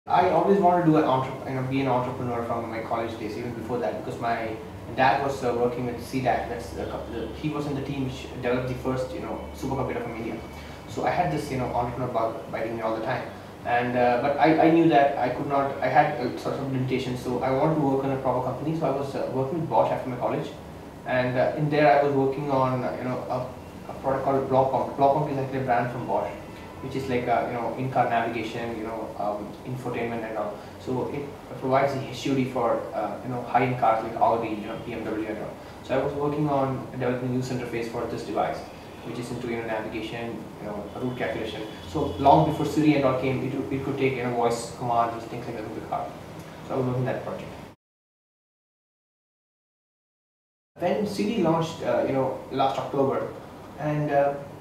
I always wanted to do be an entrepreneur from my college days, even before that, because my dad was working with CDAC. He was in the team which developed the first supercomputer from India. So I had this entrepreneur bug biting me all the time, and but I knew that I could not. I had sort of limitations, so I wanted to work in a proper company. So I was working with Bosch after my college, and in there I was working on a product called Blockpump. Blockpump is actually a brand from Bosch, which is like in-car navigation, infotainment and all. So it provides the HUD for high-end cars like Audi, BMW and all. So I was working on developing a user interface for this device, which is into navigation, route calculation. So long before Siri and all came, it could take voice commands, things like that in the car. So I was working that project. When Siri launched, last October, and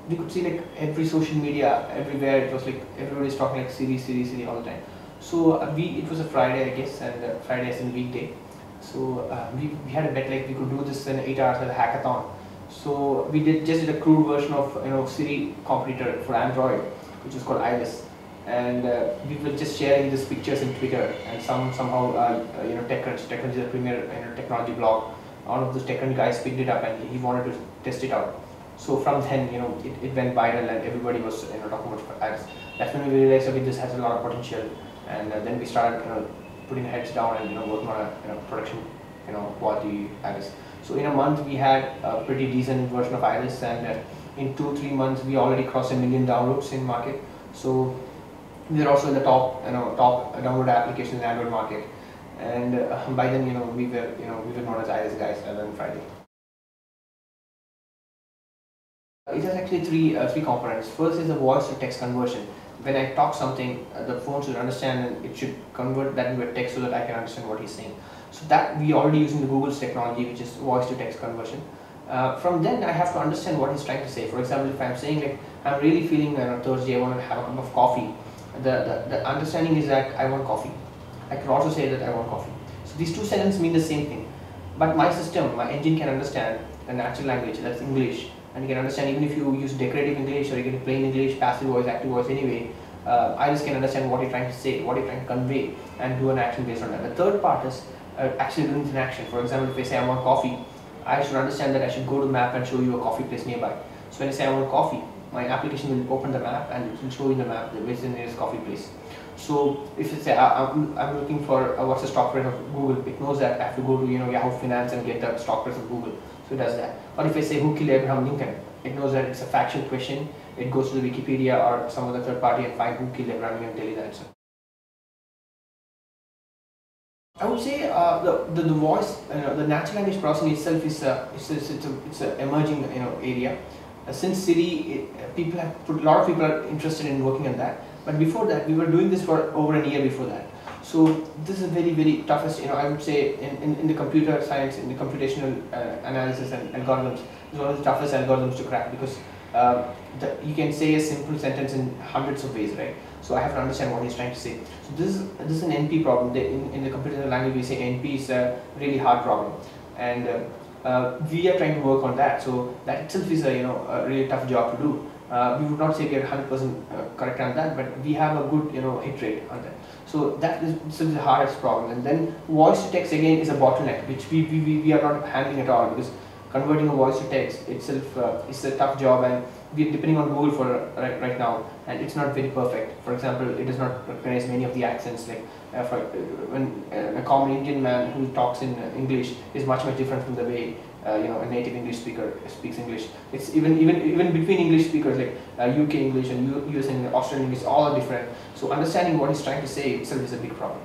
we could see like every social media everywhere. It was like everybody's talking like Siri, Siri, Siri all the time. So it was a Friday, I guess, and Friday is a weekday. So we had a bet like we could do this in 8 hours as a hackathon. So we just did a crude version of Siri competitor for Android, which is called Iris, and we were just sharing these pictures in Twitter, and somehow TechCrunch is a premier technology blog. One of those TechCrunch guys picked it up and he wanted to test it out. So from then, it went viral and everybody was talking about Iris. That's when we realized, okay, this has a lot of potential, and then we started putting heads down and working on a production quality Iris. So in a month we had a pretty decent version of Iris, and in 2-3 months we already crossed 1 million downloads in market. So we are also in the top download application in the Android market, and by then we were known as Iris guys rather than Friday. It has actually three components. First is the voice to text conversion. When I talk something, the phone should understand and it should convert that into a text so that I can understand what he's saying. So that we already using the Google's technology, which is voice to text conversion. From then I have to understand what he's trying to say. For example, if I'm saying like I'm really feeling Thursday, I want to have a cup of coffee. The understanding is that I want coffee. I can also say that I want coffee. So these two sentences mean the same thing. But my system, my engine can understand the natural language, that's English. And you can understand even if you use decorative English or you get plain English, passive voice, active voice anyway, Iris can understand what you're trying to say, what you're trying to convey, and do an action based on that. The third part is actually doing an action. For example, if I say I want coffee, I should understand that I should go to the map and show you a coffee place nearby. So when I say I want coffee, my application will open the map and it will show you in the map which is the nearest coffee place. So if it's I'm looking for what's the stock price of Google, it knows that I have to go to Yahoo Finance and get the stock price of Google. So it does that. Or if I say who killed Abraham Lincoln, it knows that it's a factual question. It goes to the Wikipedia or some other third party and find who killed Abraham Lincoln and tell you the answer. I would say the voice, the natural language processing itself is it's a emerging area. Since Siri, a lot of people are interested in working on that. But before that, we were doing this for over a year before that. So this is very toughest. I would say in the computer science, in the computational analysis and algorithms, is one of the toughest algorithms to crack, because you can say a simple sentence in hundreds of ways, right? So I have to understand what he's trying to say. So this is an NP problem. In the computer language, we say NP is a really hard problem, and we are trying to work on that. So that itself is a really tough job to do. We would not say we are 100% correct on that, but we have a good hit rate on that. So that is the hardest problem. And then voice to text again is a bottleneck, which we are not handling at all, because converting a voice to text itself is a tough job, and we are depending on Google for right now, and it's not very perfect. For example, it does not recognize many of the accents. Like when a common Indian man who talks in English is much different from the way a native English speaker speaks English. It's even between English speakers, like UK English and US and Australian English, all are different. So understanding what he's trying to say itself is a big problem.